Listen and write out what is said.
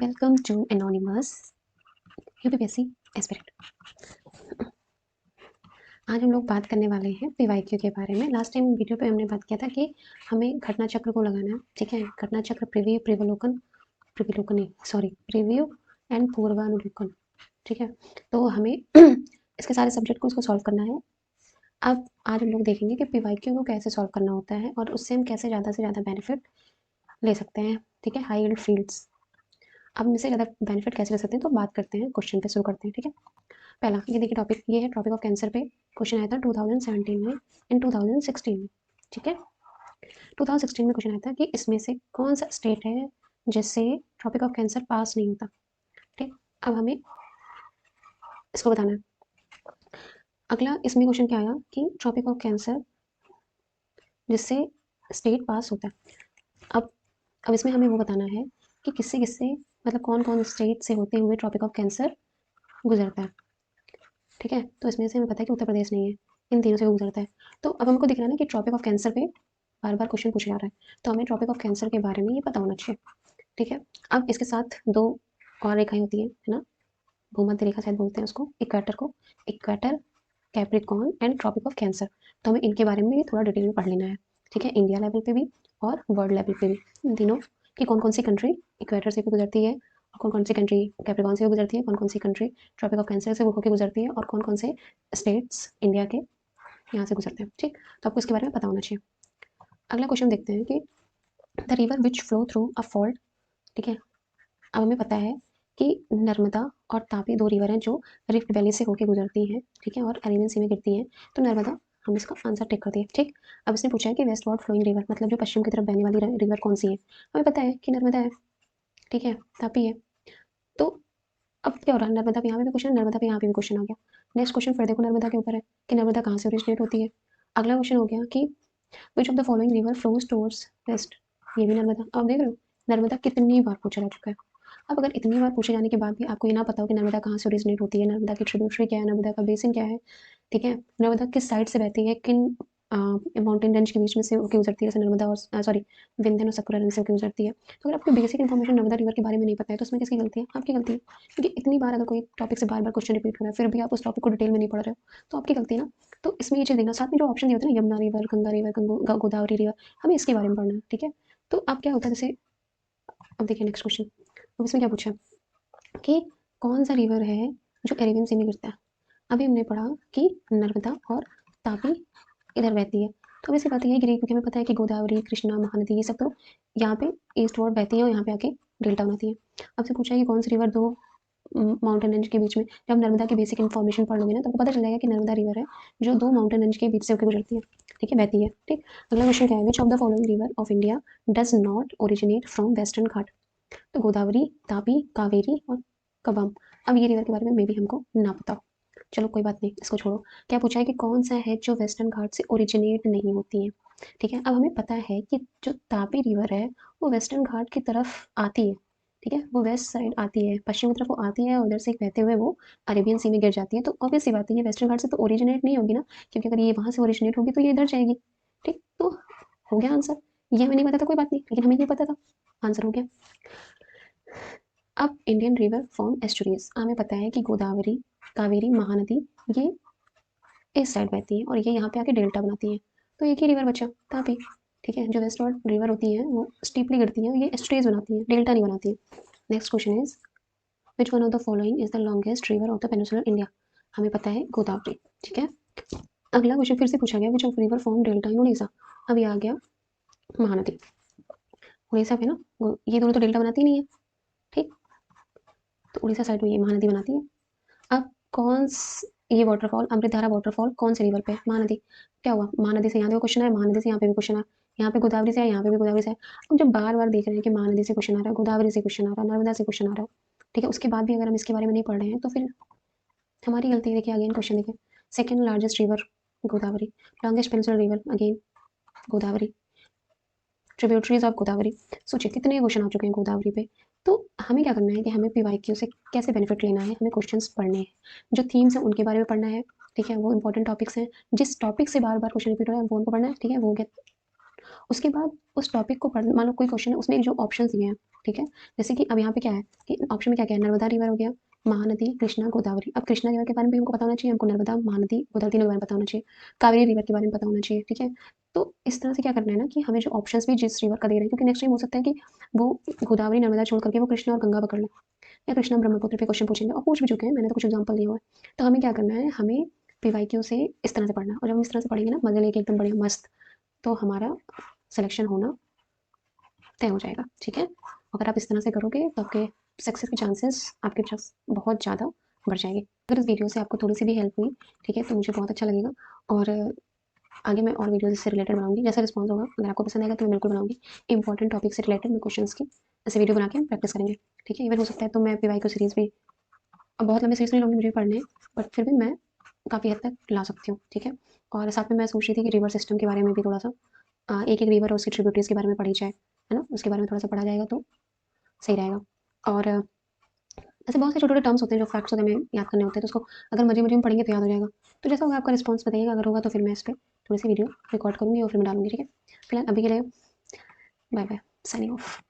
Welcome to anonymous UPPSC aspirant. आज हम लोग बात करने वाले हैं पीवाईक्यू के बारे में। लास्ट टाइम वीडियो पे हमने बात किया था कि हमें घटना चक्र को लगाना है, ठीक है। घटना चक्र प्रीव्यू प्रीव्यू एंड पूर्वानुलोकन, ठीक है। तो हमें इसके सारे सब्जेक्ट को इसको सॉल्व करना है। अब आज हम लोग देखेंगे कि पीवाईक्यू को कैसे सॉल्व करना होता है और उससे हम कैसे ज़्यादा से ज़्यादा बेनिफिट ले सकते हैं, ठीक है। हाई यील्ड फील्ड्स, अब इनसे ज़्यादा बेनिफिट कैसे ले सकते हैं तो बात करते हैं, क्वेश्चन पे शुरू करते हैं, ठीक है। पहला ये देखिए टॉपिक, ये है टॉपिक ऑफ कैंसर पे क्वेश्चन आया था 2017 में इन 2016 में, ठीक है। 2016 में क्वेश्चन आया था कि इसमें से कौन सा स्टेट है जिससे टॉपिक ऑफ कैंसर पास नहीं होता, ठीक। अब हमें इसको बताना है। अगला इसमें क्वेश्चन क्या आया कि टॉपिक ऑफ कैंसर जिससे स्टेट पास होता है। अब इसमें हमें वो बताना है कि किससे किससे, मतलब कौन कौन स्टेट से होते हुए टॉपिक ऑफ कैंसर गुजरता है, ठीक है। तो इसमें से हमें पता है कि उत्तर प्रदेश नहीं है, इन तीनों से वो गुजरता है। तो अब हमको दिख रहा है ना कि टॉपिक ऑफ कैंसर पे बार बार क्वेश्चन पूछा जा रहा है, तो हमें टॉपिक ऑफ कैंसर के बारे में ये पता होना चाहिए, ठीक है। अब इसके साथ दो और रेखाएं होती है ना, भूमध्य रेखा शायद बोलते हैं उसको, इक्वेटर को, equator, Capricorn and tropic of Cancer. तो हमें इनके बारे में भी थोड़ा डिटेल में पढ़ लेना है, ठीक है। इंडिया लेवल पे भी और वर्ल्ड लेवल पे भी, इन तीनों की कौन कौन सी कंट्री इक्वेटर से भी गुजरती है, और कौन कौन सी कंट्री कैप्रिकॉर्न से भी गुजरती है, कौन कौन सी कंट्री ट्रॉपिक ऑफ कैंसर से होकर गुजरती है, और कौन कौन से स्टेट्स इंडिया के यहाँ से गुजरते हैं, ठीक। तो आपको इसके बारे में पता होना चाहिए। अगला क्वेश्चन देखते हैं कि the river which flow through a fault, ठीक है। अब हमें पता है कि नर्मदा और तापी दो रिवर हैं जो रिफ्ट वैली से होकर गुजरती हैं, ठीक है, और अरेबियन सी में गिरती हैं। तो नर्मदा, हम इसका आंसर टिक कर दिए, ठीक। अब इसने पूछा है कि वेस्ट वर्ड फ्लोइंग रिवर, मतलब जो पश्चिम की तरफ बहने वाली रिवर कौन सी है। हमें पता है कि नर्मदा है, ठीक है, तापी है। तो अब क्या हो रहा है, नर्मदा पे यहाँ पे भी क्वेश्चन, नर्मदा पे यहाँ पे भी क्वेश्चन आ गया। नेक्स्ट क्वेश्चन फिर देखो नर्मदा के ऊपर है कि नर्मदा कहाँ से ओरिजिनेट होती है। अगला क्वेश्चन हो गया कि विच of the following river flows towards waste, ये भी नर्मदा। अब देख रहे हो नर्मदा कितनी बार पूछा जा चुका है। अब अगर इतनी बार पूछे जाने के बाद भी आपको ये ना पता हो कि नर्मदा कहाँ से ओरिजिनेट होती है, नर्मदा की ट्रिब्यूटरी क्या है, नर्मदा का बेसिन क्या है, ठीक है, नर्मदा किस साइड से बहती है, किन माउंटेन रेंज के बीच में से होकर गुजरती है, जैसे नर्मदा और सॉरी विंध्यन और सतपुरा रेंज से होकर गुजरती है। तो अगर आपको बेसिक इन्फॉर्मेशन नर्मदा रिवर के बारे में नहीं पता है तो उसमें किसकी गलती है, आपकी गलती है। क्योंकि इतनी बार अगर कोई टॉपिक से बार बार क्वेश्चन रिपीट हो रहा है फिर भी आप उस टॉपिक को डिटेल में नहीं पढ़ रहे हो तो आपकी गलती है ना। तो इसमें ये चीज़ देखना, साथ में जो ऑप्शन दिए होते हैं ना, Yamuna river, Ganga river, Godavari river, हमें इसके बारे में पढ़ना है, ठीक है। तो अब क्या होता है, जैसे अब देखिए नेक्स्ट क्वेश्चन, अब इसमें क्या पूछा कि कौन सा रिवर है जो अरेबियन सी में गिरता है। अभी हमने पढ़ा कि नर्मदा और तापी इधर बहती है, तो वैसी बात यही गिरी, क्योंकि हमें पता है कि गोदावरी, कृष्णा, महानदी ये सब तो यहाँ पे ईस्ट वर्ड बहती है और यहाँ पे आके डेल्टा बनाती है। अब से पूछा है कि कौन सी रिवर दो माउंटेन रेंज के बीच में, जब नर्मदा की बेसिक इन्फॉर्मेशन पढ़ लोगे ना तो आपको पता चल जाएगा कि नर्मदा रिवर है जो दो माउंटेन रेंज के बीच से होकर गुजरती है, ठीक है, बहती है, ठीक। अगला क्वेश्चन क्या है, which of the following river of India does not originate from Western Ghat. तो गोदावरी, तापी, कावेरी और कबम। अब ये रिवर के बारे में मे भी हमको ना पता हो, चलो कोई बात नहीं, इसको छोड़ो। क्या पूछा है कि कौन सा है जो वेस्टर्न घाट से ओरिजिनेट नहीं होती है, ठीक है। अब हमें पता है कि जो तापी रिवर है वो वेस्टर्न घाट की तरफ आती है, ठीक है, वो वेस्ट साइड आती है, पश्चिम की तरफ वो आती है और उधर से बहते हुए वो अरेबियन सी में गिर जाती है। तो ऑब्वियस सी बात है ये वेस्टर्न घाट से तो ओरिजिनेट नहीं होगी ना, क्योंकि अगर ये वहां से ओरिजिनेट होगी तो ये इधर जाएगी, ठीक। तो हो गया आंसर, ये हमें नहीं पता था कोई बात नहीं, लेकिन हमें ये पता था, आंसर हो गया। अब इंडियन रिवर फॉर्म एस्टुरीज, हमें पता है कि गोदावरी, कावेरी, महानदी ये इस साइड बहती है और ये यहाँ पे आके डेल्टा बनाती है। तो एक ही रिवर बचा तापी, ठीक है, जो वेस्टवर्ड रिवर होती है वो स्टीपली गिरती है, ये एस्टुरीज बनाती है, डेल्टा नहीं बनाती है। Next question is which one of the following is the longest river of the peninsular India. हमें पता है गोदावरी, ठीक है। अगला क्वेश्चन फिर से पूछा गया which of river form delta इन उड़ीसा। अब ये आ गया महानदी, उड़ीसा पे ना, ये दोनों तो डेल्टा बनाती नहीं है, ठीक। तो उड़ीसा साइड में ये महानदी बनाती है। अब ये वाटरफॉल, अमृतधारा वाटरफॉल कौन से रिवर पे है, महानदी। क्या हुआ, महानदी से यहाँ देखो क्वेश्चन है, महानदी से यहाँ पे भी क्वेश्चन है, यहाँ पे गोदावरी से है, यहाँ पे भी गोदावरी से है। अब जब बार बार देख रहे हैं कि महानदी से क्वेश्चन आ रहा है, गोदावरी से क्वेश्चन आ रहा है, नर्मदा से क्वेश्चन आ रहा है, ठीक है, उसके बाद भी अगर हम इसके बारे में नहीं पढ़ रहे हैं तो फिर हमारी गलती है। देखिए अगेन क्वेश्चन देखिए, second largest river Godavari, longest peninsular river again Godavari, tributaries of Godavari. सोचिए कितने क्वेश्चन आ चुके हैं गोदावरी पे। तो हमें क्या करना है कि हमें पीवाईक्यू से कैसे बेनिफिट लेना है, हमें क्वेश्चंस पढ़ने हैं, जो थीम्स हैं उनके बारे में पढ़ना है, ठीक है, वो इंपॉर्टेंट टॉपिक्स हैं, जिस टॉपिक से बार बार क्वेश्चन रिपीट हो रहा है वो हमको पढ़ना है, ठीक है, वो गया। उसके बाद उस टॉपिक को पढ़, मान लो कोई क्वेश्चन है उसमें जो ऑप्शन दिए हैं ठीक है? जैसे कि अब यहाँ पे क्या है कि ऑप्शन में क्या-क्या है, नर्मदा रिवर हो गया, महानदी, कृष्णा, गोदावरी। अब कृष्णा रिवर के बारे में भी हमको पता होना चाहिए, हमको नर्मदा, महानदी, गोदावरी तीनों के बारे में पता होना चाहिए, कावेरी रिवर के बारे में पता होना चाहिए, ठीक है? तो इस तरह से क्या करना है ना कि हमें जो ऑप्शंस भी जिस रिवर का दे रहे हैं, क्योंकि नेक्स्ट टाइम हो सकता है कि वो गोदावरी, नर्मदा छोड़ करके वो कृष्णा और गंगा पकड़ लें, या कृष्णा ब्रह्मपुत्र पे क्वेश्चन पूछेंगे, और पूछ भी चुके हैं, मैंने तो कुछ एग्जाम्पल दिया हुआ है। तो हमें क्या करना है, हमें पीवाईक्यू से इस तरह से पढ़ना है, और जब हम इस तरह से पढ़ेंगे ना मजे लेके एकदम बढ़िया मस्त, तो हमारा सिलेक्शन होना तय हो जाएगा, ठीक है? अगर आप इस तरह से करोगे तो आपके सक्सेस के चांसेस आपके पास बहुत ज़्यादा बढ़ जाएंगे। अगर इस वीडियो से आपको थोड़ी सी भी हेल्प हुई, ठीक है, तो मुझे बहुत अच्छा लगेगा, और आगे मैं और वीडियोज़ इससे रिलेटेड बनाऊँगी, जैसा रिस्पॉन्स होगा अगर आपको पसंद आएगा तो मैं बिल्कुल बनाऊँगी। इंपॉर्टेंट टॉपिक से रिलेटेड मैं क्वेश्चंस की ऐसे वीडियो बना के हम प्रैक्टिस करेंगे, ठीक है? इवन हो सकता है तो मैं पीवाईक्यू सीरीज़ भी, अब बहुत लंबी सीरीज़ नहीं लूँगी, मुझे भी पढ़ने हैं, बट फिर भी मैं काफ़ी हद तक ला सकती हूँ, ठीक है? और साथ में मैं सोच रही थी कि रिवर सिस्टम के बारे में भी थोड़ा-सा एक-एक रिवर और उसकी ट्रिब्यूटरीज़ के बारे में पढ़ी जाए, है ना? उसके बारे में थोड़ा-सा पढ़ा जाएगा तो सही रहेगा। और ऐसे बहुत से छोटे-छोटे टर्म्स होते हैं जो फैक्ट्स होते हैं हमें याद करने होते हैं, तो उसको अगर मज़े-मज़े में पढ़ेंगे तो याद हो जाएगा। तो जैसा होगा आपका रिस्पॉन्स बताइएगा, अगर होगा तो फिर मैं इस पे थोड़ी-सी वीडियो रिकॉर्ड करूँगी और फिर मैं डालूँगी, ठीक है? फिलहाल अभी के लिए बाय बाय, साइनिंग ऑफ।